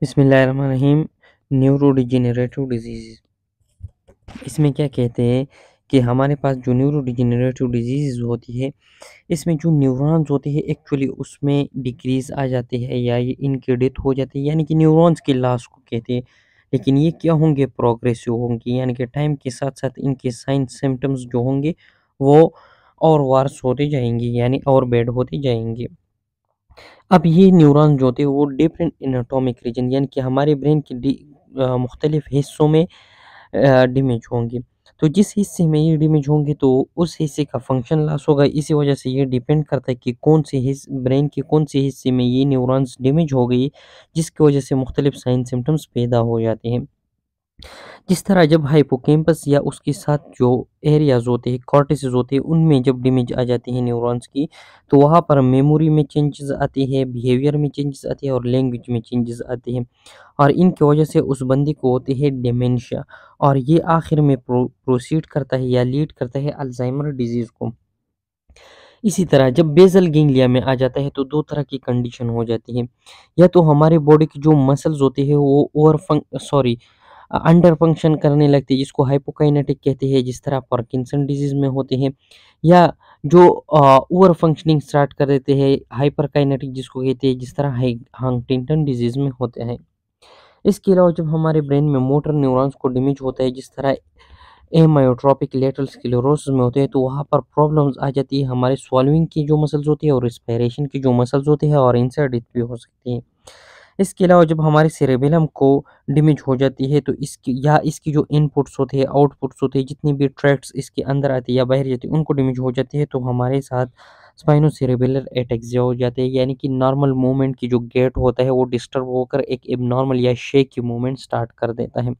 बिस्मिल्लाहिर्रहमानिर्रहीम। Neurodegenerative disease, इसमें क्या कहते हैं कि हमारे पास जो न्यूरोडिजेनरेटिव डिजीज़ होती है, इसमें जो न्यूरॉन्स होते हैं एक्चुअली उसमें डिक्रीज़ आ जाती है या ये इनकी डेथ हो जाती है, यानी कि न्यूरॉन्स की लॉस को कहते हैं। लेकिन ये क्या होंगे, प्रोग्रेसिव होंगी, यानी कि टाइम के साथ-साथ इनके साइन सिम्पटम्स जो होंगे वो और वर्स होते जाएँगे, यानी और बैड होते जाएँगे। अब ये न्यूरॉन जो होते हैं वो डिफरेंट एनाटॉमिक रीजन, यानी कि हमारे ब्रेन के मुख्तलिफ हिस्सों में डैमेज होंगे। तो जिस हिस्से में ये डैमेज होंगे तो उस हिस्से का फंक्शन लॉस होगा। इसी वजह से ये डिपेंड करता है कि कौन से ब्रेन के कौन से हिस्से में ये न्यूरॉन्स डैमेज हो गई, जिसकी वजह से मुख्तलिफ साइन सिम्टम्स पैदा हो जाते हैं। जिस तरह जब हाइपोकैम्पस या उसके साथ जो एरियाज़ होते हैं, कॉर्टेक्स होते हैं, उनमें जब डैमेज आ जाती है न्यूरॉन्स की, तो वहाँ पर मेमोरी में चेंजेस आते हैं, बिहेवियर में चेंजेस आते हैं और लैंग्वेज में चेंजेस आते हैं। और इनकी वजह से उस बंदे को होती है डिमेंशिया, और ये आखिर में प्रोसीड करता है या लीड करता है अल्जाइमर डिजीज़ को। इसी तरह जब बेसल गैंग्लिया में आ जाता है तो 2 तरह की कंडीशन हो जाती है। या तो हमारे बॉडी की जो मसल्स होते हैं वो अंडर फंक्शन करने लगते हैं, जिसको हाइपोकाइनेटिक कहते हैं, जिस तरह पार्किंसन डिजीज़ में होते हैं। या जो ओवर फंक्शनिंग स्टार्ट कर देते हैं, हाइपरकाइनेटिक जिसको कहते हैं, जिस तरह हंटिंगटन डिजीज़ में होते हैं। इसके अलावा जब हमारे ब्रेन में मोटर न्यूरॉन्स को डैमेज होता है, जिस तरह एमायोट्रोपिक लेटरल स्क्लेरोसिस में होते हैं, तो वहाँ पर प्रॉब्लम्स आ जाती है हमारे स्वॉलोइंग की जो मसल्स होती है और रिस्पायरेशन की जो मसल्स होती है, और इनसे डेथ भी हो सकती है। इसके अलावा जब हमारे सेरेबेलम को डैमेज हो जाती है तो इसकी जो इनपुट्स होते हैं, आउटपुट्स होते हैं, जितनी भी ट्रैक्ट्स इसके अंदर आती है या बाहर जाती है, उनको डैमेज हो जाती है, तो हमारे साथ स्पाइनोसेरेब्रल एटेक्सिया हो जाते हैं, यानी कि नॉर्मल मूवमेंट की जो गेट होता है वो डिस्टर्ब होकर एक एबनॉर्मल या शेकी मूवमेंट स्टार्ट कर देता है।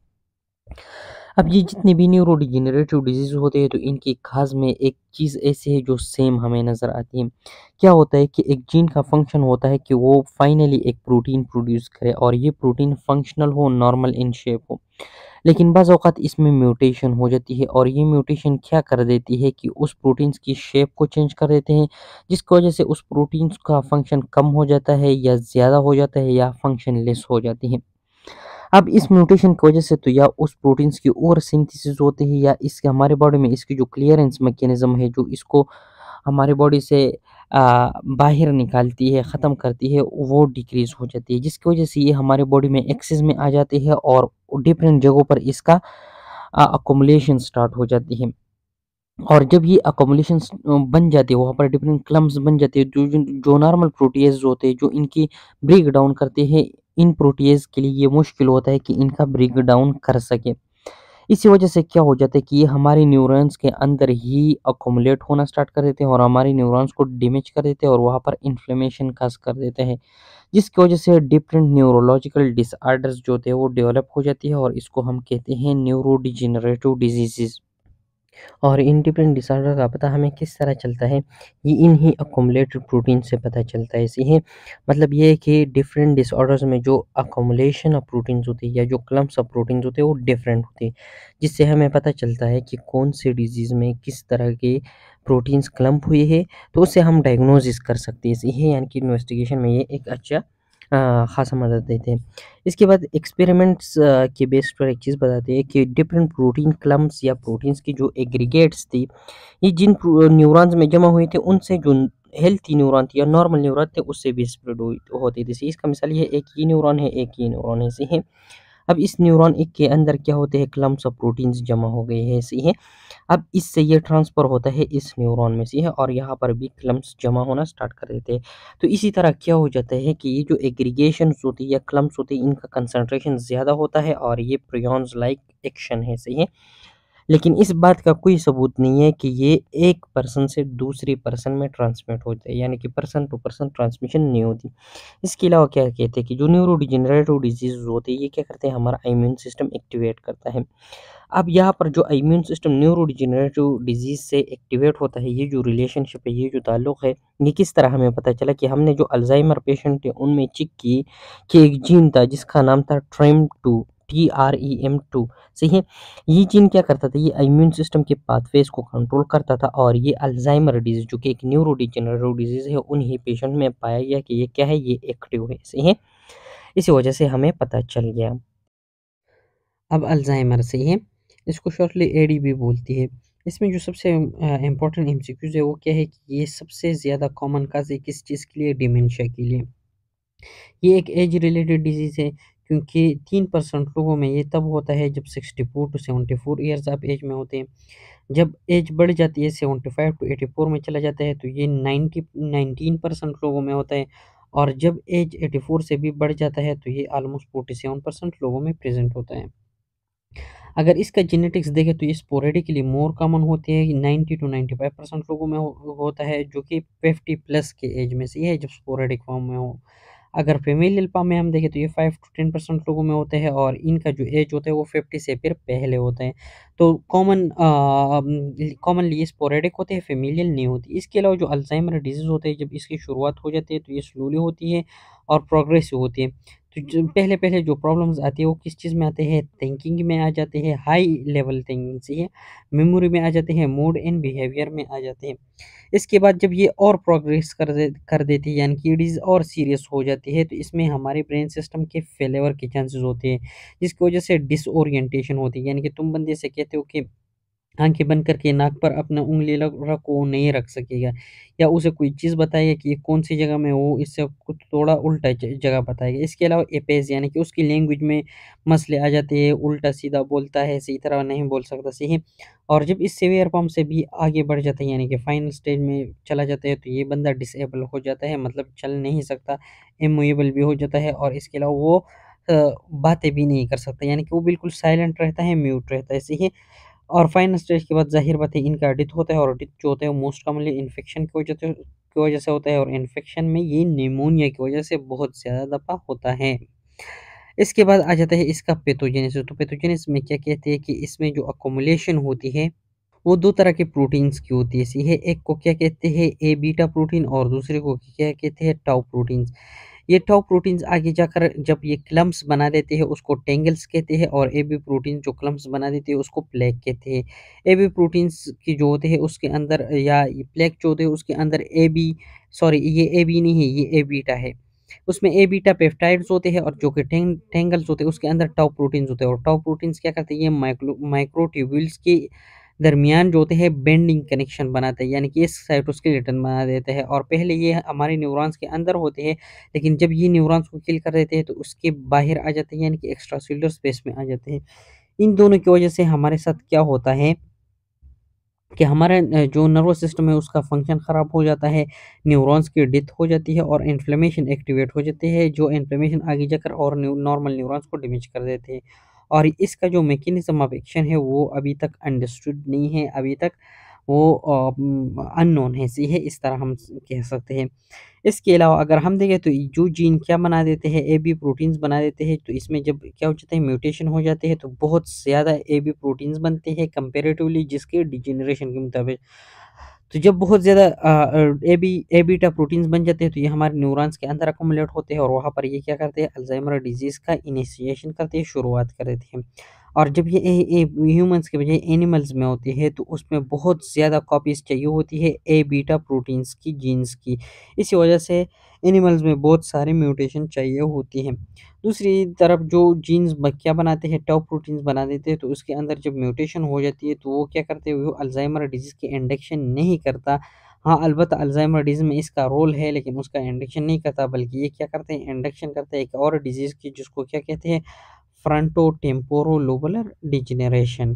अब ये जितने भी न्यूरोडिजेनरेटिव डिजीज़ होते हैं तो इनकी खास में एक चीज़ ऐसी है जो सेम हमें नज़र आती है। क्या होता है कि एक जीन का फंक्शन होता है कि वो फाइनली एक प्रोटीन प्रोड्यूस करे और ये प्रोटीन फंक्शनल हो, नॉर्मल इन शेप हो। लेकिन बाज़ औक़ात इसमें म्यूटेशन हो जाती है और ये म्यूटेशन क्या कर देती है कि उस प्रोटीन्स की शेप को चेंज कर देते हैं, जिसकी वजह से उस प्रोटीन्स का फंक्शन कम हो जाता है या ज़्यादा हो जाता है या फंक्शनलेस हो जाती है। अब इस म्यूटेशन की वजह से तो या उस प्रोटीन्स की ओवर सिंथेसिस होती है या इसके हमारे बॉडी में इसकी जो क्लीयरेंस मैकेनिज़्म है जो इसको हमारे बॉडी से बाहर निकालती है, ख़त्म करती है, वो डिक्रीज़ हो जाती है, जिसकी वजह से ये हमारे बॉडी में एक्सेस में आ जाती है और डिफरेंट जगहों पर इसका अक्युमुलेशन स्टार्ट हो जाती है। और जब ये अकोमोलेशंस बन जाती है, वहाँ पर डिफरेंट क्लम्प्स बन जाती है, जो नॉर्मल प्रोटीज़ होते हैं, जो इनकी ब्रेक डाउन करते हैं, इन प्रोटीज़ के लिए ये मुश्किल होता है कि इनका ब्रेक डाउन कर सकें। इसी वजह से क्या हो जाता है कि ये हमारे न्यूरॉन्स के अंदर ही अकोमोलेट होना स्टार्ट कर देते हैं और हमारे न्यूरॉन्स को डैमेज कर देते हैं और वहाँ पर इन्फ्लेमेशन काज़ कर देते हैं, जिसकी वजह से डिफरेंट न्यूरोलॉजिकल डिसऑर्डर्स जो होते हैं, वो डेवलप हो जाती है और इसको हम कहते हैं न्यूरोडिजेनरेटिव डिजीज़ेज़। और इन डिफरेंट डिसऑर्डर का पता हमें किस तरह चलता है, ये इन्हीं अकोमोलेटेड प्रोटीन से पता चलता है। ऐसे ही मतलब ये है कि डिफरेंट डिसऑर्डर्स में जो अकोमोलेशन ऑफ प्रोटीन्स होती है या जो क्लम्प्स ऑफ प्रोटीन्स होते हैं वो डिफरेंट होते हैं, जिससे हमें पता चलता है कि कौन से डिजीज़ में किस तरह के प्रोटीन्स क्लम्प हुए हैं, तो उससे हम डायग्नोसिस कर सकते हैं। ऐसे ही यानी कि इन्वेस्टिगेशन में ये एक अच्छा ख़ासा मदद देते हैं। इसके बाद एक्सपेरिमेंट्स के बेस पर एक चीज़ बताते हैं कि डिफरेंट प्रोटीन क्लम्प्स या प्रोटीन्स की जो एग्रीगेट्स थी, ये जिन न्यूरॉन्स में जमा हुए थे उनसे जो हेल्थी न्यूरॉन थे या नॉर्मल न्यूरॉन थे उससे भी स्प्रेड हुई होते थे। जैसे इसका मिसाल ये एक ये न्यूरॉन है, एक ये न्यूरॉन है, ऐसे है। अब इस न्यूरॉन एक के अंदर क्या होते हैं, क्लम्प्स ऑफ प्रोटीन्स जमा हो गए हैं, ऐसे ही है। अब इससे ये ट्रांसफ़र होता है इस न्यूरॉन में से है और यहाँ पर भी क्लम्प्स जमा होना स्टार्ट कर देते हैं। तो इसी तरह क्या हो जाता है कि ये जो एग्रीगेशंस होती है या क्लम्प्स होते हैं, इनका कंसंट्रेशन ज़्यादा होता है और ये प्रियॉन्स लाइक एक्शन है, सही है। लेकिन इस बात का कोई सबूत नहीं है कि ये एक पर्सन से दूसरे पर्सन में ट्रांसमिट होते हैं, यानी कि पर्सन टू पर्सन ट्रांसमिशन नहीं होती। इसके अलावा क्या कहते हैं कि जो न्यूरोडिजेनरेटिव डिजीज़ होते हैं, ये क्या करते हैं, हमारा इम्यून सिस्टम एक्टिवेट करता है। अब यहाँ पर जो इम्यून सिस्टम न्यूरोडिजेनरेटिव डिजीज़ से एक्टिवेट होता है, ये जो रिलेशनशिप है, ये जो ताल्लुक़ है, ये किस तरह हमें पता चला कि हमने जो अल्ज़ाइमर पेशेंट है, उनमें चेक की कि एक जीन था जिसका नाम था TREM2, TREM2, सही है। ये जीन क्या करता था, ये इम्यून सिस्टम के पाथवेज़ को कंट्रोल करता था और ये अल्ज़ाइमर डिज़ीज़ जो कि एक न्यूरोडिजेनरेटिव डिज़ीज़ है, उन्हीं पेशेंट में पाया गया कि ये क्या है, ये एक्टिव है, सही है। इसी वजह से हमें पता चल गया। अब अल्जाइमर से है, इसको शॉर्टली एडी भी बोलती है। इसमें जो सबसे इम्पोर्टेंट एमसीक्यूज है वो क्या है कि ये सबसे ज़्यादा कॉमन काज है किस चीज़ के लिए, डिमेंशिया के लिए। ये एक एज रिलेटेड डिजीज़ है क्योंकि 3% लोगों में ये तब होता है जब 64 टू 74 ईयर्स आप एज में होते हैं। जब एज बढ़ जाती है 75 टू 84 में चला जाता है तो ये 19% लोगों में होता है, और जब एज 84 से भी बढ़ जाता है तो ये ऑलमोस्ट 47% लोगों में प्रेजेंट होता है। अगर इसका जेनेटिक्स देखें तो ये स्पोरेडिकली मोर कॉमन होती है, 90 टू 95% लोगों में होता है, जो कि 50 प्लस के एज में से ये है जब स्पोरेडिक फॉर्म में हो। अगर फीमेल अल्फा में हम देखें तो ये 5 टू 10% लोगों में होते हैं, और इनका जो एज होता है वो 50 से फिर पहले होता है। तो कॉमनली ये स्पोरेडिक होते हैं, फेमिलियल नहीं होती। इसके अलावा जो अल्जाइमर डिजीज़ होते हैं, जब इसकी शुरुआत हो जाती है तो ये स्लोली होती है और प्रोग्रेसिव होती है। तो जो पहले-पहले जो प्रॉब्लम्स आती है वो किस चीज़ में आते हैं, थिंकिंग में आ जाते हैं, हाई लेवल थिंकिंग से है, मेमोरी में आ जाते हैं, मूड एंड बिहेवियर में आ जाते हैं। इसके बाद जब ये और प्रोग्रेस कर देती है, यानी कि ये डिज़ीज़ और सीरियस हो जाती है, तो इसमें हमारे ब्रेन सिस्टम के फेल्योर के चांसेस होते हैं, जिसकी वजह से डिसओरिएंटेशन होती है। यानी कि तुम बंदे से कहते हो कि आँखें बंद करके नाक पर अपना उँगली रखो, वो नहीं रख सकेगा, या उसे कोई चीज़ बताइए कि ये कौन-सी जगह में हो, इससे कुछ थोड़ा उल्टा जगह बताएगा। इसके अलावा एपेज़ यानी कि उसकी लैंग्वेज में मसले आ जाते हैं, उल्टा-सीधा बोलता है, सही तरह नहीं बोल सकता, सही है। और जब इस सीवियर फॉर्म से भी आगे बढ़ जाता है, यानी कि फाइनल स्टेज में चला जाता है, तो ये बंदा डिसेबल हो जाता है, मतलब चल नहीं सकता, इमूवेबल भी हो जाता है, और इसके अलावा वो बातें भी नहीं कर सकता, यानी कि वो बिल्कुल साइलेंट रहता है, म्यूट रहता है, सही है। और फाइनल स्टेज के बाद ज़ाहिर बात है इनका डेथ होता है, और डेथ जो होता है वो मोस्ट कॉमनली इन्फेक्शन की वजह से होता है, और इन्फेक्शन में ये निमोनिया की वजह से बहुत ज़्यादा दफ़ा होता है। इसके बाद आ जाता है इसका पैथोजेनेसिस। तो पैथोजेनेसिस में क्या कहते हैं कि इसमें जो अकोमुलेशन होती है वो 2 तरह के प्रोटीन्स की होती है, सी है। एक को क्या कहते हैं ए बीटा प्रोटीन, और दूसरे को क्या कहते हैं टाउ प्रोटीन्स। ये टाउ प्रोटीन्स आगे जाकर जब ये क्लम्प्स बना देते हैं उसको टेंगल्स कहते हैं, और एबी प्रोटीन जो क्लम्प्स बना देते हैं उसको प्लेक कहते हैं। एबी प्रोटीन्स की जो होते हैं उसके अंदर, या ये प्लेक जो होते हैं उसके अंदर एबी, सॉरी ये एबी नहीं है, ये ए बीटा है। उसमें ए बीटा पेप्टाइड्स होते हैं, और जो कि टेंगल्स होते हैं उसके अंदर टाउ प्रोटीन्स होते हैं। और टाउ प्रोटीन्स क्या करते हैं, ये माइक्रोट्यूब्यूल्स के दरमियान जो होते हैं बेंडिंग कनेक्शन बनाते हैं, यानी कि ये साइटोस्केलेटन बना देते हैं। और पहले ये हमारे न्यूरॉन्स के अंदर होते हैं, लेकिन जब ये न्यूरॉन्स को किल कर देते हैं तो उसके बाहर आ जाते हैं, यानी कि एक्स्ट्रा सेल्युलर स्पेस में आ जाते हैं। इन दोनों की वजह से हमारे साथ क्या होता है कि हमारा जो नर्वस सिस्टम है उसका फंक्शन ख़राब हो जाता है, न्यूरॉन्स की डेथ हो जाती है, और इन्फ्लेमेशन एक्टिवेट हो जाती है, जो इन्फ्लेमेशन आगे जाकर और नॉर्मल न्यूरॉन्स को डैमेज कर देते हैं। और इसका जो मैकेनिज़्म ऑफ एक्शन है वो अभी तक अंडरस्टूड नहीं है, अभी तक वो अननोन है, सही है, इस तरह हम कह सकते हैं। इसके अलावा अगर हम देखें तो जो जीन क्या बना देते हैं, एबी प्रोटीन्स बना देते हैं, तो इसमें जब क्या हो जाता है, म्यूटेशन हो जाते हैं, तो बहुत ज़्यादा एबी प्रोटीन्स बनते हैं कंपैरेटिवली जिसके डिजेनरेशन के मुताबिक। तो जब बहुत ज़्यादा ए बीटा प्रोटीन्स बन जाते हैं तो ये हमारे न्यूरॉन्स के अंदर अक्युमुलेट होते हैं, और वहाँ पर ये क्या करते हैं, अल्ज़ाइमर डिज़ीज़ का इनिशिएशन करते हैं, शुरुआत कर देते हैं। और जब ये ह्यूमन्स के बजाय एनिमल्स में होती है तो उसमें बहुत ज़्यादा कॉपीज़ चाहिए होती है ए बीटा प्रोटीन्स की, जीन्स की। इसी वजह से एनिमल्स में बहुत सारे म्यूटेशन चाहिए होती हैं। दूसरी तरफ जो जीन्स क्या बनाते हैं, टाउ प्रोटीन्स बना देते हैं, तो उसके अंदर जब म्यूटेशन हो जाती है तो वो क्या करते हैं, वो अल्ज़ाइमर डिज़ीज़ की इंडक्शन नहीं करता। हाँ, अलबत्ता अल्ज़ाइमर डिज़ीज़ में इसका रोल है, लेकिन उसका इंडक्शन नहीं करता, बल्कि ये क्या करते हैं, इंडक्शन करते हैं एक और डिज़ीज़ की जिसको क्या कहते हैं, frontotemporal lobular degeneration.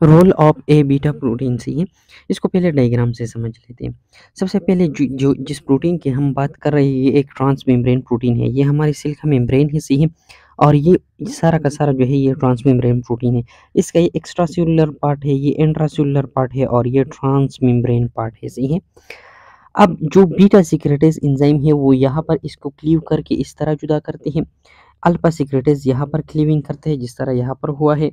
Role of A beta protein से ही इसको पहले डायग्राम से समझ लेते हैं। सबसे पहले जो जिस प्रोटीन की हम बात कर रहे हैं ये एक ट्रांस मेम्ब्रेन प्रोटीन है। ये हमारी सेल का मेम्ब्रेन हिस्से है, और ये सारा का सारा जो है ये ट्रांस मेम्ब्रेन प्रोटीन है। इसका ये एक्स्ट्रा सेल्युलर पार्ट है, ये इंट्रासेल्युलर पार्ट है, और ये ट्रांस मेम्ब्रेन पार्ट है, सही है। अब जो बीटा सिक्रेटेज एंजाइम है वो यहाँ पर इसको क्लीव करके इस तरह जुदा करते हैं। अल्फा सिक्रेटेज यहाँ पर क्लीविंग करते हैं जिस तरह यहाँ पर हुआ है,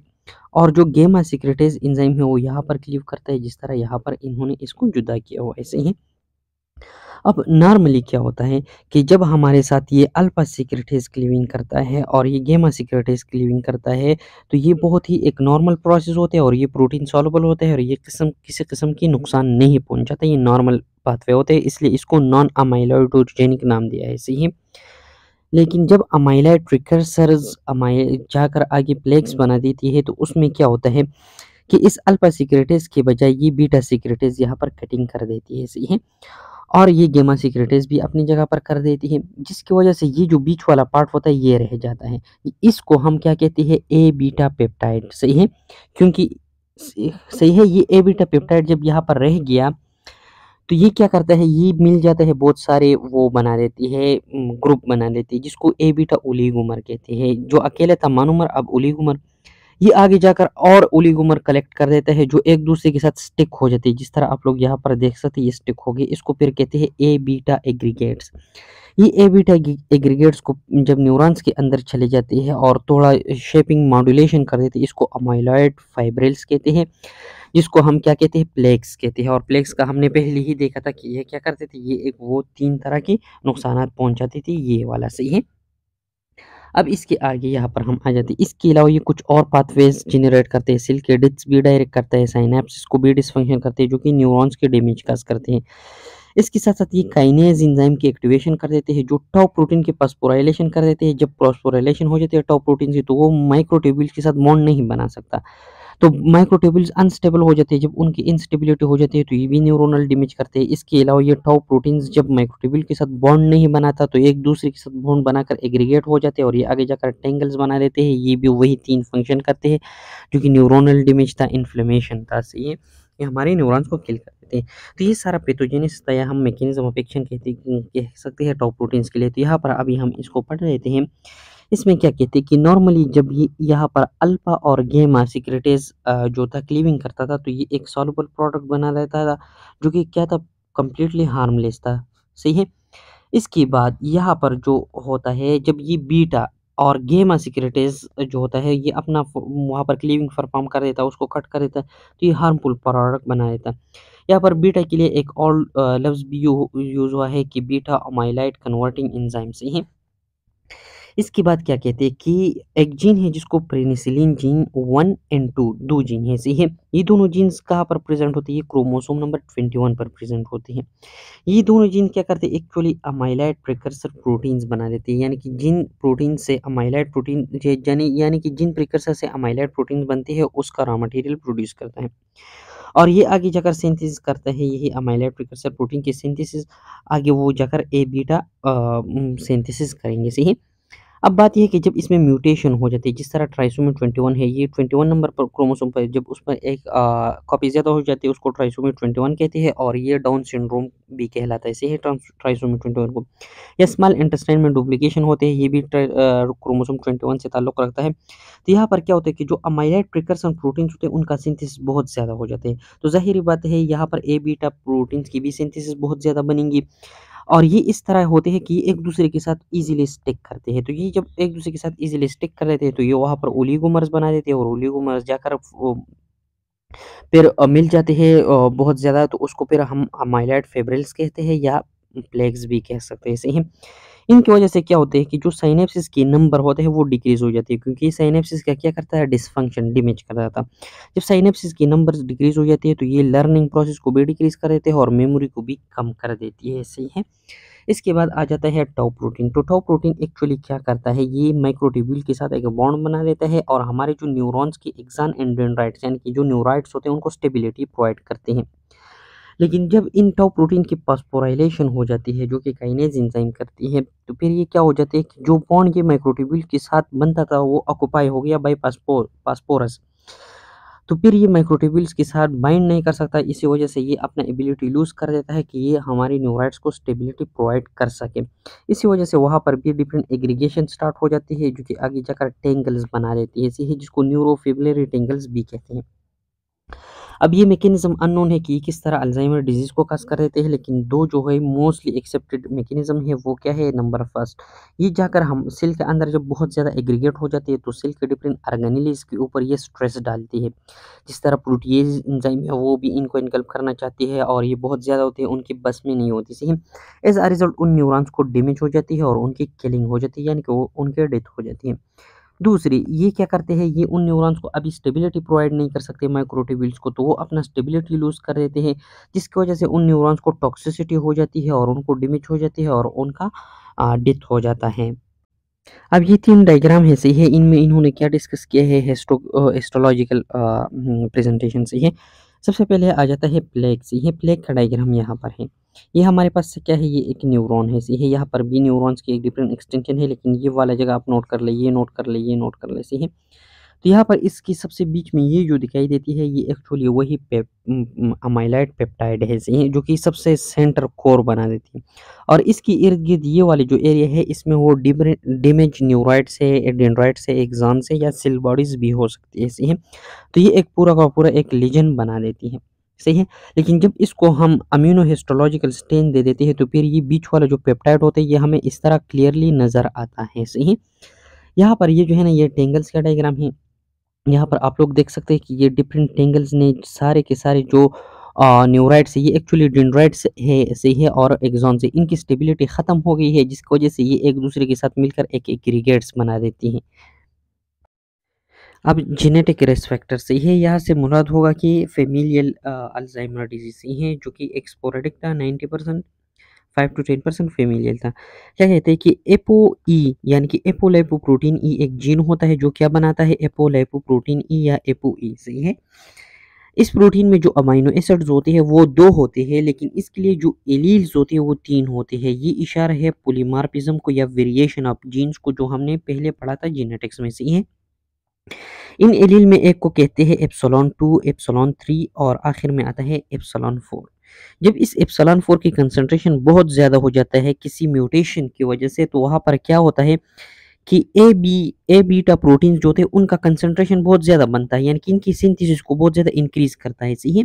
और जो गेमा सिक्रेटेज एंजाइम है वो यहाँ पर क्लीव करता है जिस तरह यहाँ पर इन्होंने इसको जुदा किया हुआ है, ऐसे ही। अब नॉर्मली क्या होता है कि जब हमारे साथ ये अल्फा सिक्रेटेज क्लीविंग करता है और ये गेमा सिक्रेटेज क्लीविंग करता है, तो ये बहुत ही एक नॉर्मल प्रोसेस होता है, और ये प्रोटीन सॉल्युबल होता है, और ये किसी किस्म की नुकसान नहीं पहुंचाता, ये नॉर्मल पाथवे होते हैं, इसलिए इसको नॉन अमाइलॉइडोजेनिक नाम दिया है, सही है। लेकिन जब अमाइलॉइड प्रिकर्सर्स जाकर आगे प्लेक्स बना देती है तो उसमें क्या होता है कि इस अल्फा सिक्रेटेज के बजाय ये बीटा सिक्रेटेज यहाँ पर कटिंग कर देती है, सही है। और ये गामा सिक्रेटेज भी अपनी जगह पर कर देती है, जिसकी वजह से ये जो बीच वाला पार्ट होता है ये रह जाता है। इसको हम क्या कहते हैं, ए बीटा पेप्टाइड, सही है। क्योंकि सही है, ये ए बीटा पेप्टाइड जब यहाँ पर रह गया तो ये क्या करता है, ये मिल जाता है बहुत सारे, वो बना देती है, ग्रुप बना देती है, जिसको ए बीटा ओलिगोमर कहते हैं। जो अकेले था मोनोमर, अब ओलिगोमर। ये आगे जाकर और ओलिगोमर कलेक्ट कर देता है जो एक दूसरे के साथ स्टिक हो जाती है, जिस तरह आप लोग यहाँ पर देख सकते हैं ये स्टिक हो गई। इसको फिर कहते हैं ए बीटा एग्रीगेट्स। ये ए बीटा एग्रीगेट्स को जब न्यूरॉन्स के अंदर चले जाती है और थोड़ा शेपिंग मॉड्यूलेशन कर देती है, इसको अमाइलॉइड फाइब्रिल्स कहते हैं, जिसको हम क्या कहते हैं, प्लेक्स कहते हैं। और प्लेक्स का हमने पहले ही देखा था कि ये क्या करते थे, ये एक वो 3 तरह के नुकसानात पहुँचाती थी, ये वाला, सही है। अब इसके आगे यहाँ पर हम आ जाते हैं, इसके अलावा ये कुछ और पाथवेज जनरेट करते हैं, सेल के डिस्क भी डायरेक्ट करता है, साइनेप्सिस को भी डिसफंक्शन करते हैं, जो कि न्यूरॉन्स के डैमेज काज करते हैं। इसके साथ-साथ ये काइनेज एंजाइम की एक्टिवेशन कर देते हैं, जो टाउ प्रोटीन के फॉस्फोराइलेशन कर देते हैं। जब फॉस्फोराइलेशन हो जाती है टाउ प्रोटीन से, तो वो माइक्रोट्यूब्यूल्स के साथ बॉन्ड नहीं बना सकता। तो माइक्रोट्यूब्यूल्स अनस्टेबल हो जाते हैं, जब उनकी इंस्टेबिलिटी हो जाती है तो ये भी न्यूरोनल डैमेज करते हैं। इसके अलावा ये टाउ प्रोटीन्स जब माइक्रोट्यूब्यूल के साथ बॉन्ड नहीं बनाता तो एक दूसरे के साथ बॉन्ड बनाकर एग्रीगेट हो जाते हैं और ये आगे जाकर टेंगल्स बना देते हैं। ये भी वही 3 फंक्शन करते हैं, जो कि न्यूरोनल डैमेज था, इन्फ्लेमेशन था, सही है। ये हमारे न्यूरॉन्स को किल कर देते हैं। तो ये सारा पैथोजेनिस था, या हम मैकेनिज्म ऑफ एक्शन कह सकते हैं टाउ प्रोटीन्स के लिए। तो यहाँ पर अभी हम इसको पढ़ लेते हैं। इसमें क्या कहते हैं कि नॉर्मली जब ये यहाँ पर अल्फा और गामा सिक्रेटेज जो था क्लीविंग करता था, तो ये एक सॉल्युबल प्रोडक्ट बना रहता था, जो कि क्या था, कंप्लीटली हार्मलेस था, सही है। इसके बाद यहाँ पर जो होता है, जब ये बीटा और गामा सिक्रेटेज जो होता है ये अपना वहाँ पर क्लीविंग परफॉर्म कर देता है, उसको कट कर देता है, तो ये हार्मफुल प्रोडक्ट बना देता है। यहाँ पर बीटा के लिए एक और लफ्ज़ भी यूज़ हुआ है कि बीटा अमाइलाइड कन्वर्टिंग एंजाइम, सही है। इसके बाद क्या कहते हैं कि एक जीन है जिसको पेनिसिलिन जीन 1 एंड 2 2 जीन है, सही है। ये दोनों जीन्स कहाँ पर प्रेज़ेंट होती है? क्रोमोसोम नंबर 21 पर प्रेज़ेंट होती है। ये दोनों जीन क्या करते हैं, एक्चुअली अमाइलॉइड प्रिकर्सर प्रोटीन्स बना देते हैं, यानी कि जिन प्रोटीन से अमाइलॉइड प्रोटीन यानी कि जिन प्रिकर्सर से अमाइलॉइड प्रोटीन बनती है उसका रॉ मटेरियल प्रोड्यूस करता है। और ये आगे जाकर सिंथेसिस करता है, यही अमाइलॉइड प्रिकर्सर प्रोटीन की सिंथेसिस आगे वो जाकर ए बीटा सिंथेसिस करेंगे, सही है। अब बात ये है कि जब इसमें म्यूटेशन हो जाती है, जिस तरह ट्राइसोमी 21 है, ये 21 नंबर पर क्रोमोसोम पर जब उस पर एक कॉपी ज़्यादा हो जाती है, उसको ट्राइसोमी 21 कहते हैं, और ये डाउन सिंड्रोम भी कहलाता है, इसे ही ट्राइसोमी 21 को। या स्मॉल इंटेस्टाइन में डुप्लीकेशन होते हैं, ये भी क्रोमोसोम 21 से ताल्लुक़ रखता है। तो यहाँ पर क्या होता है कि जो अमाइलॉइड प्रिकर्सन प्रोटीन्स होते हैं, उनका सिंथेसिस बहुत ज़्यादा हो जाते हैं। तो ज़ाहिर-सी बात है, यहाँ पर ए बीटा प्रोटीन्स की भी सिंथेसिस बहुत ज़्यादा बनेंगी। और ये इस तरह होते हैं कि ये एक दूसरे के साथ ईज़िली स्टिक करते हैं। तो ये जब एक दूसरे के साथ ईज़िली स्टिक कर देते हैं, तो ये वहाँ पर ओलिगोमर्स बना देते हैं, और ओलिगोमर्स जाकर फिर मिल जाते हैं बहुत ज़्यादा, तो उसको फिर हम अमाइलॉइड फिब्रिल्स कहते हैं, या प्लेक्स भी कह सकते हैं, सही है। इनकी वजह से क्या होता है कि जो साइनेप्सिस के नंबर होते हैं वो डिक्रीज़ हो जाती है, क्योंकि साइनेप्सिस क्या क्या करता है, डिसफंक्शन डैमेज कर देता है। जब साइनेप्सिस की नंबर्स डिक्रीज़ हो जाती है तो ये लर्निंग प्रोसेस को भी डिक्रीज़ कर देते हैं और मेमोरी को भी कम कर देती है, सही है। इसके बाद आ जाता है टाउ प्रोटीन। तो टाउ प्रोटीन एक्चुअली क्या करता है, ये माइक्रोट्यूब्यूल के साथ एक बॉन्ड बना देता है और हमारे जो न्यूरॉन्स के एक्सन एंड डेंड्राइट्स यानी कि जो न्यूराइड्स होते हैं उनको स्टेबिलिटी प्रोवाइड करते हैं। लेकिन जब इन टाउ प्रोटीन की फॉस्फोराइलेशन हो जाती है, जो कि काइनेज एंजाइम करती है, तो फिर ये क्या हो जाता है कि जो बॉन्ड ये माइक्रोट्यूब्यूल के साथ बनता था वो ऑक्यूपाई हो गया बाय फास्फोरस। तो फिर ये माइक्रोट्यूब्यूल्स के साथ बाइंड नहीं कर सकता, इसी वजह से ये अपना एबिलिटी लूज़ कर देता है कि ये हमारी न्यूराइड्स को स्टेबिलिटी प्रोवाइड कर सके। इसी वजह से वहाँ पर भी डिफरेंट एग्रीगेशन स्टार्ट हो जाती है, जो कि आगे जाकर टेंगल्स बना देती है, इसी है जिसको न्यूरोफिब्रिलरी टेंगल्स भी कहते हैं। अब ये मैकेनिज़्म अननोन है कि ये किस तरह अल्ज़ाइमर डिज़ीज़ को कॉज़ कर देते हैं, लेकिन 2 जो है मोस्टली एक्सेप्टेड मैकेनिज़्म है वो क्या है, नंबर फर्स्ट, ये जाकर हम सेल के अंदर जब बहुत ज़्यादा एग्रीगेट हो जाती है तो सेल के डिफरेंट ऑर्गेनेल्स के ऊपर ये स्ट्रेस डालती है। जिस तरह प्रोटीज़ एंजाइम है वो भी इनको इनकल्प करना चाहती है और ये बहुत ज़्यादा होती है, उनकी बस में नहीं होती, सही है। एज़ अ रिज़ल्ट उन न्यूरॉन्स को डैमेज हो जाती है और उनकी किलिंग हो जाती है, यानी कि वो उनकी डेथ हो जाती है। दूसरी, ये क्या करते हैं, ये उन न्यूरॉन्स को अभी स्टेबिलिटी प्रोवाइड नहीं कर सकते माइक्रोट्यूब्यूल्स को, तो वो अपना स्टेबिलिटी लूज़ कर देते हैं, जिसकी वजह से उन न्यूरॉन्स को टॉक्सिसिटी हो जाती है और उनको डैमेज हो जाती है और उनका डेथ हो जाता है। अब ये 3 डायग्राम है सही है, इनमें इन्होंने क्या डिस्कस किया है एस्ट्रोलॉजिकल प्रेजेंटेशन से है। सबसे पहले आ जाता है प्लेग से, ये प्लेग का डायग्राम यहाँ पर है। ये हमारे पास से क्या है, ये एक न्यूरॉन है सही है, यहाँ पर भी न्यूरॉन्स की एक डिफरेंट एक्सटेंशन है, लेकिन ये वाला जगह आप नोट कर ले, ये नोट कर ले, ये नोट कर ले सही है। तो यहाँ पर इसकी सबसे बीच में ये जो दिखाई देती है, ये एक्चुअली वही अमाइलाइड पेप्टाइड है सही है, जो कि सबसे सेंटर कोर बना देती है। और इसकी इर्द गिर्द ये वाली जो एरिया है, इसमें वो डैमेज न्यूराइड्स है, डेंड्राइट्स है, एक्सॉन से या सेल बॉडीज भी हो सकती है सही है। तो ये एक पूरा का पूरा एक लीजन बना देती है सही है। लेकिन जब इसको हम अम्यूनोहिस्टोलॉजिकल स्टेन दे देते हैं, तो फिर ये बीच वाला जो पेप्टाइड होता है, ये हमें इस तरह क्लियरली नजर आता है सही है। यहाँ पर ये जो है ना, ये टेंगल्स का डायग्राम है। यहाँ पर आप लोग देख सकते हैं कि ये डिफरेंट टेंगल्स ने सारे के सारे जो न्यूराइड्स है, ये एक्चुअली डेंड्राइट्स है सही है, और एक्सॉन से इनकी स्टेबिलिटी ख़त्म हो गई है, जिसकी वजह से ये एक दूसरे के साथ मिलकर एक एग्रीगेट्स बना देती हैं। अब जेनेटिक रिस्क फैक्टर से है, यहाँ से मुराद होगा कि फेमिलियल अल्जाइमर डिजीज है, जो कि एक स्पोरेडिक था 90%, 5 to 10% फेमिलियल था। क्या कहते हैं कि एपो ई यानी कि एपोलाइपोप्रोटीन ई एक जीन होता है, जो क्या बनाता है, एपोलाइपोप्रोटीन ई या एपो ई सही है। इस प्रोटीन में जो अमाइनो एसिड्स होते हैं वो 2 होते हैं, लेकिन इसके लिए जो एलील्स होते हैं वो 3 होते हैं। ये इशारा है पॉलीमॉर्फिज्म को या वेरिएशन ऑफ जीन्स को, जो हमने पहले पढ़ा था जेनेटिक्स में सही है। इन एलील में एक को कहते हैं एप्सिलॉन 2, एप्सिलॉन 3 और आखिर में आता है एप्सिलॉन 4। जब इस एप्सिलॉन 4 की कंसंट्रेशन बहुत ज़्यादा हो जाता है किसी म्यूटेशन की वजह से, तो वहाँ पर क्या होता है कि ए बीटा प्रोटीन्स जो थे उनका कंसंट्रेशन बहुत ज़्यादा बनता है, यानी कि इनकी सिंथेसिस को बहुत ज़्यादा इंक्रीज़ करता है सही है।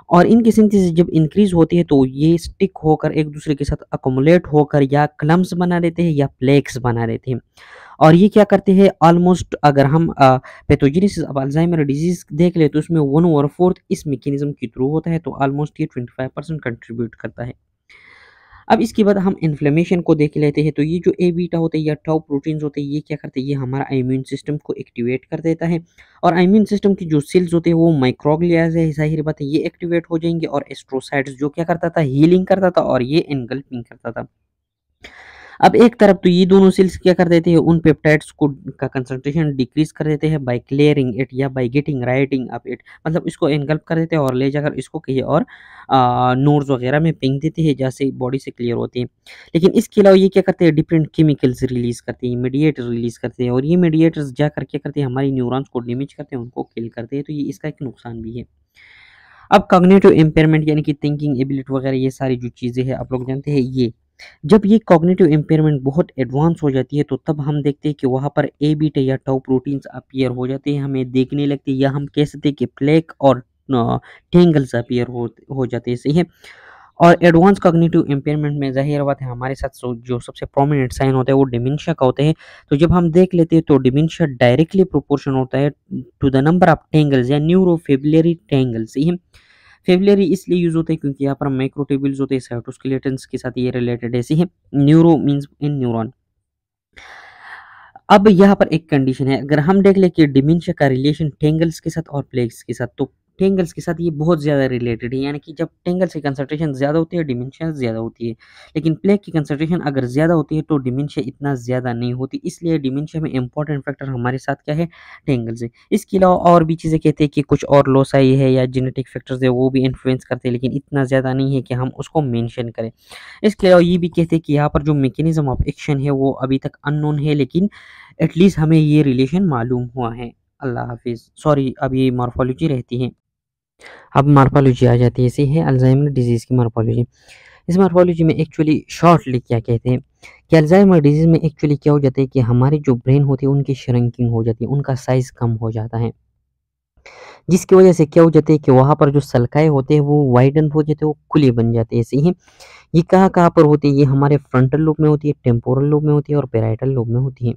और इनकी सिंथेसिस जब इंक्रीज़ होती है, तो ये स्टिक होकर एक दूसरे के साथ अकोमुलेट होकर या क्लम्प्स बना देते हैं या प्लेक्स बना देते हैं। और ये क्या करते हैं, ऑलमोस्ट अगर हम पैथोजेनेसिस ऑफ अल्जाइमर डिजीज़ देख लें, तो उसमें 1/4 इस मैकेनिज़्म के थ्रू होता है, तो ऑलमोस्ट ये 25% कंट्रीब्यूट करता है। अब इसके बाद हम इन्फ्लेमेशन को देख लेते हैं, तो ये जो ए बीटा होते हैं या टाउ प्रोटीन्स होते हैं, ये क्या करते हैं, ये हमारा इम्यून सिस्टम को एक्टिवेट कर देता है। और इम्यून सिस्टम की जो सेल्स होते हैं वो माइक्रोग्लिया से, ज़ाहिर बात है, ये एक्टिवेट हो जाएंगे, और एस्ट्रोसाइट्स जो क्या करता था, हीलिंग करता था, और ये एनगल्पिंग करता था। अब एक तरफ तो ये दोनों सेल्स क्या कर देते हैं, उन पेप्टाइड्स को का कंसंट्रेशन डिक्रीज कर देते हैं बाय क्लियरिंग इट या by getting writing up it, मतलब इसको एनगल्प कर देते हैं और ले जाकर इसको कहीं और नोड्स वगैरह में फेंक देते हैं, जैसे बॉडी से क्लियर होते हैं। लेकिन इसके अलावा ये क्या करते हैं, डिफरेंट केमिकल्स रिलीज करते हैं, मीडिएटर रिलीज करते हैं, और ये मीडिएटर्स जाकर क्या करते हैं, हमारी न्यूरॉन्स को डैमेज करते हैं, उनको किल करते हैं, तो ये इसका एक नुकसान भी है। अब कॉग्निटिव इम्पेयरमेंट यानी कि थिंकिंग एबिलिटी वगैरह, ये सारी जो चीज़ें हैं आप लोग जानते हैं, ये जब ये कॉग्निटिव इम्पेयरमेंट बहुत एडवांस हो जाती है, तो तब हम देखते हैं कि वहाँ पर ए बीटा या टाउ प्रोटीन्स अपीयर हो जाते हैं, हमें देखने लगते हैं, या हम कह सकते हैं कि प्लेक और टेंगल्स अपीयर हो जाते हैं सही है। और एडवांस कॉग्निटिव इम्पेयरमेंट में ज़ाहिर बात है हमारे साथ जो सबसे प्रोमिनेंट साइन होता है वो डिमेंशिया का होता है। तो जब हम देख लेते हैं, तो डिमेंशिया डायरेक्टली प्रोपोर्शन होता है to the number of tangles या न्यूरोफिब्रिलरी टेंगल्स सही है। फिब्रिलरी इसलिए यूज़ होता है क्योंकि यहाँ पर माइक्रोट्यूब्यूल्स होते हैं, साइटोस्केलेटन्स के साथ ये रिलेटेड ऐसे है। Neuro means in neuron. अब यहाँ पर एक कंडीशन है, अगर हम देख लें कि डिमेंशिया का रिलेशन टेंगल्स के साथ और प्लेक्स के साथ, तो टेंगल्स के साथ ये बहुत ज़्यादा रिलेटेड है, यानी कि जब टेंगल्स की कंसंट्रेशन ज़्यादा होती है, डिमेंशिया ज़्यादा होती है। लेकिन प्लेक की कंसंट्रेशन अगर ज़्यादा होती है, तो डिमेंशिया इतना ज़्यादा नहीं होती, इसलिए डिमेंशिया में इंपॉर्टेंट फैक्टर हमारे साथ क्या है, टेंगल्स है। इसके अलावा और भी चीज़ें कहते हैं कि कुछ और लोसाई है या जेनेटिक फैक्टर्स है, वो भी इन्फ्लुएंस करते हैं, लेकिन इतना ज़्यादा नहीं है कि हम उसको मेंशन करें। इसके अलावा ये भी कहते हैं कि यहाँ पर जो मैकेनिज्म ऑफ एक्शन है वो अभी तक अननोन है, लेकिन एटलीस्ट हमें ये रिलेशन मालूम हुआ है। अल्लाह हाफ़िज़। सॉरी, अब ये मॉर्फ़ोलॉजी रहती है। अब मॉर्फ़ोलॉजी आ जाती है, ऐसे है अल्ज़ाइमर डिज़ीज़ की मॉर्फ़ोलॉजी। इस मॉर्फ़ोलॉजी में एक्चुअली शॉर्टली क्या कहते हैं कि अल्ज़ाइमर डिज़ीज़ में एक्चुअली क्या हो जाता है कि हमारी जो ब्रेन होती है उनकी श्रिंकिंग हो जाती है, उनका साइज़ कम हो जाता है। जिसकी वजह से क्या हो जाता है कि वहाँ पर जो सल्काएँ होते हैं वो वाइडन हो जाते हैं, वो खुले बन जाते हैं, सही है। ये कहाँ-कहाँ पर होती है, ये हमारे फ्रंटल लोब में होती है, टेम्पोरल लोब में होती है और पैराइटल लोब में होती है।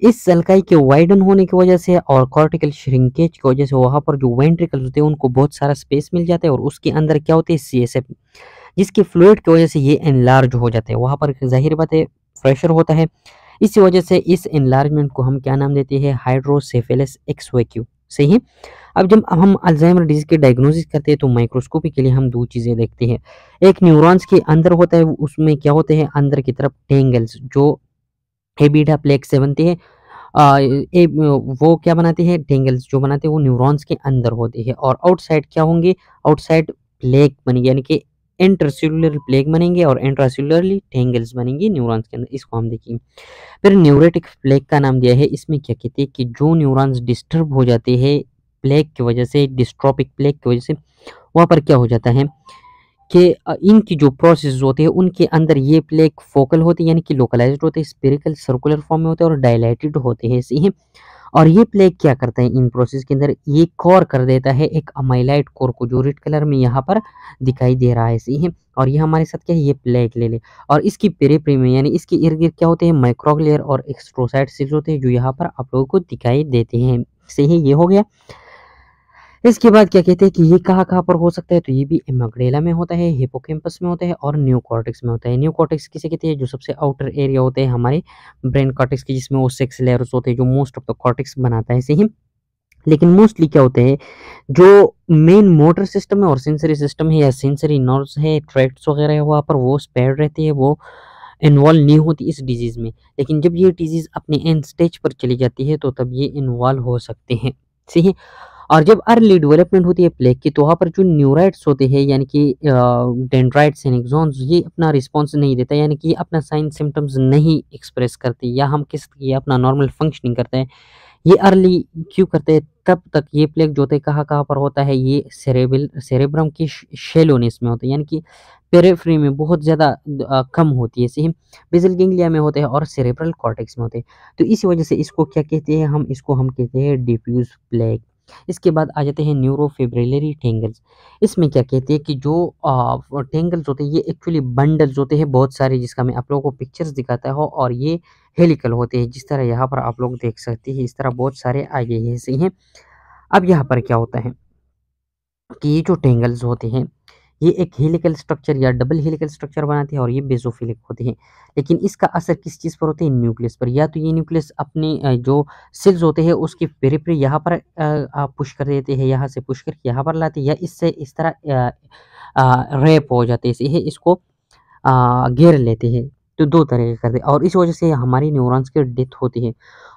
इस सल्काई के वाइडन होने की वजह से और कॉर्टिकल श्रिंकेज की वजह से वहाँ पर जो वेंट्रिकल्स होते हैं उनको बहुत सारा स्पेस मिल जाता है, और उसके अंदर क्या होते हैं, सीएसएफ, जिसके फ्लूइड की वजह से ये एनलार्ज हो जाते हैं। वहाँ पर ज़ाहिर बात है प्रेशर होता है, इसी वजह से इस एनलार्जमेंट को हम क्या नाम देते हैं, हाइड्रोसेफेलस एक्स वैक्यू सही है। अब जब हम अल्जाइमर डिजीज़ के डायग्नोसिस करते हैं, तो माइक्रोस्कोपी के लिए हम 2 चीज़ें देखते हैं। एक न्यूरॉन्स के अंदर होता है, उसमें क्या होते हैं, अंदर की तरफ टेंगल्स जो ए बीटा प्लेक से बनती है। वो क्या बनाते हैं, टेंगल्स जो बनाते हैं वो न्यूरॉन्स के अंदर होती है, और आउटसाइड क्या होंगे, आउटसाइड प्लेक बनेंगे, यानी कि इंटरसेल्युलर प्लेक बनेंगे और इंट्रासेल्युलरली टेंगल्स बनेंगी न्यूरॉन्स के अंदर। इसको हम देखिए, फिर न्यूरेटिक प्लेक का नाम दिया है। इसमें क्या कहते हैं कि जो न्यूरॉन्स डिस्टर्ब हो जाते हैं प्लेक की वजह से, डिस्ट्रोफिक प्लेक की वजह से, वहाँ पर क्या हो जाता है कि इनकी जो प्रोसेस होते हैं उनके अंदर ये प्लेक फोकल होती है, यानी कि लोकलाइज्ड होते हैं, स्पेरिकल सर्कुलर फॉर्म में होते हैं और डायलाटेड होते हैं, सही है। और ये प्लेग क्या करता है इन प्रोसेस के अंदर, ये कोर कर देता है एक अमाइलाइड कोर को, जो रेड कलर में यहाँ पर दिखाई दे रहा है, सही है। और ये हमारे साथ क्या है, ये प्लेग ले ले। और इसकी पेरिफेरी में, यानी इसके इर्द गिर्द क्या होते हैं, माइक्रोग्लियर और एक्स्ट्रोसाइट सेल्स होते हैं, जो यहाँ पर आप लोगों को दिखाई देते हैं, सही है। ये हो गया। इसके बाद क्या कहते हैं कि ये कहाँ-कहाँ पर हो सकता है, तो ये भी एमाग्डेला में होता है, हिप्पोकैम्पस में होता है और न्यूकॉर्टेक्स में होता है। न्यूकॉर्टेक्स किसे कहते हैं, जो सबसे आउटर एरिया होते हैं हमारे ब्रेन कॉर्टेक्स के, जिसमें वो 6 लेयर्स होते हैं, जो मोस्ट ऑफ द कॉर्टेक्स बनाता है, सही। लेकिन मोस्टली क्या होते हैं, जो मेन मोटर सिस्टम है और सेंसरी सिस्टम है या सेंसरी नर्व्स है, ट्रैक्ट्स वगैरह है, वहाँ पर वो स्पेयर्ड रहती है, वो इन्वॉल्व नहीं होती इस डिजीज़ में। लेकिन जब ये डिजीज़ अपने एंड स्टेज पर चली जाती है, तो तब ये इन्वॉल्व हो सकते हैं, सही है। और जब अर्ली डेवलपमेंट होती है प्लेग की, तो वहाँ पर जो न्यूराइट्स होते हैं, यानी कि डेंड्राइट्स एंड एक्सॉन्स, ये अपना रिस्पॉन्स नहीं देता, यानी कि अपना साइन सिम्पटम्स नहीं एक्सप्रेस करते, या हम किस ये अपना नॉर्मल फंक्शनिंग करते हैं। ये अर्ली क्यों करते हैं, तब तक ये प्लेग जो होता है कहाँ-कहाँ पर होता है, ये सेरेब्रम की शैलोनेस में होता है, यानी कि पेरिफेरी में बहुत ज़्यादा कम होती है, सही। बेसल गैंग्लिया में होते हैं और सेरेब्रल कॉर्टेक्स में होते हैं। तो इसी वजह से इसको क्या कहते हैं, हम कहते हैं डिफ्यूज़ प्लेग। इसके बाद आ जाते हैं न्यूरोफिब्रिलरी टेंगल्स। इसमें क्या कहते हैं कि जो टेंगल्स होते हैं, ये एक्चुअली बंडल्स होते हैं बहुत सारे, जिसका मैं आप लोगों को पिक्चर्स दिखाता हूँ, और ये हेलिकल होते हैं, जिस तरह यहाँ पर आप लोग देख सकते हैं, इस तरह बहुत सारे आगे हैं, सही हैं। अब यहाँ पर क्या होता है कि ये जो टेंगल्स होते हैं, ये एक हेलिकल स्ट्रक्चर या डबल हेलिकल स्ट्रक्चर बनाते हैं, और ये बेसोफिलिक होते हैं। लेकिन इसका असर किस चीज़ पर होता है, न्यूक्लियस पर। या तो ये न्यूक्लियस अपने जो सेल्स होते हैं उसकी पेरिफेरी यहाँ पर पुश कर देते हैं, यहाँ से पुश करके यहाँ पर लाते हैं, या इससे इस तरह रैप हो जाते हैं, इसे इसको घेर लेते हैं। तो 2 तरह के करते हैं, और इस वजह से हमारी न्यूरॉन्स की डेथ होती है।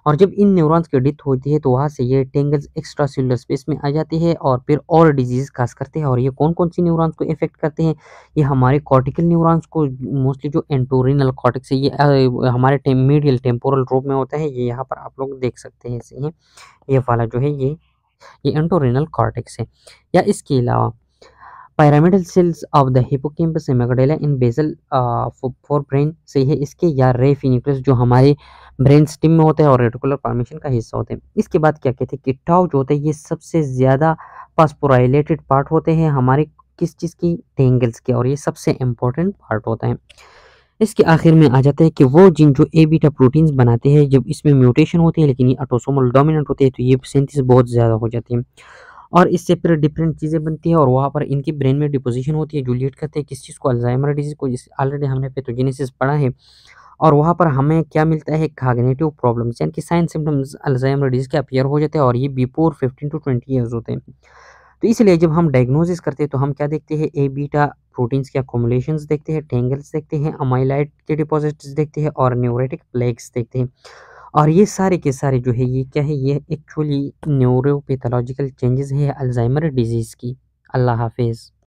और जब इन न्यूरॉन्स की डेथ होती है, तो वहाँ से ये टेंगल्स एक्स्ट्रा सेल्युलर स्पेस में आ जाती है, और फिर और डिज़ीज़ काज़ करते हैं। और ये कौन-कौन सी न्यूरॉन्स को इफ़ेक्ट करते हैं? ये हमारे कॉर्टिकल न्यूरॉन्स को, मोस्टली जो एंटोरिनल कॉर्टेक्स है, ये हमारे मीडियल टेम्पोरल लोब में होता है। ये यहाँ पर आप लोग देख सकते हैं, सही है। ये वाला जो है, ये एंटोरिनल कॉर्टेक्स है। या इसके अलावा pyramidal cells of the hippocampus amygdala in basal for brain, सही है। इसके या रेफी न्यूक्लियस, जो हमारे ब्रेन स्टिम में होता है और रेटिकुलर फॉर्मेशन का हिस्सा होते हैं। इसके बाद क्या कहते हैं कि टाउ जो होता है, ये सबसे ज़्यादा फॉस्फोराइलेटेड पार्ट होते हैं हमारे किस चीज़ की, टेंगल्स के, और ये सबसे इम्पोर्टेंट पार्ट होता है। इसके आखिर में आ जाता है कि वो जीन जो ए बीटा प्रोटीन्स बनाते हैं, जब इसमें म्यूटेशन होती है, लेकिन ये ऑटोसोमल डोमिनेंट होते हैं, तो ये सिंथेसिस बहुत ज़्यादा हो जाती है, और इससे फिर डिफरेंट चीज़ें बनती हैं, और वहाँ पर इनकी ब्रेन में डिपोज़िशन होती है, जो लीड करते हैं किस चीज़ को, अल्ज़ाइमर डिज़ीज़ को, जिस ऑलरेडी हमने पैथोजेनेसिस पढ़ा है। और वहाँ पर हमें क्या मिलता है, कॉग्निटिव प्रॉब्लम्स, यानी कि साइन सिम्पटम्स अल्ज़ाइमर डिज़ीज़ के अपीयर हो जाते हैं, और ये बिफोर 15 टू 20 ईयर्स होते हैं। तो इसलिए जब हम डायग्नोसिस करते हैं, तो हम क्या देखते हैं, ए बीटा प्रोटीन्स के अकोमुलेशंस देखते हैं, टेंगल्स देखते हैं, अमाइलाइड के डिपॉजिट्स देखते हैं, और न्यूरेटिक प्लेक्स देखते हैं। और ये सारे के सारे जो है, ये क्या है, ये एक्चुअली न्यूरोपैथोलॉजिकल चेंजेस है अल्ज़ाइमर डिज़ीज़ की। अल्लाह हाफ़िज़।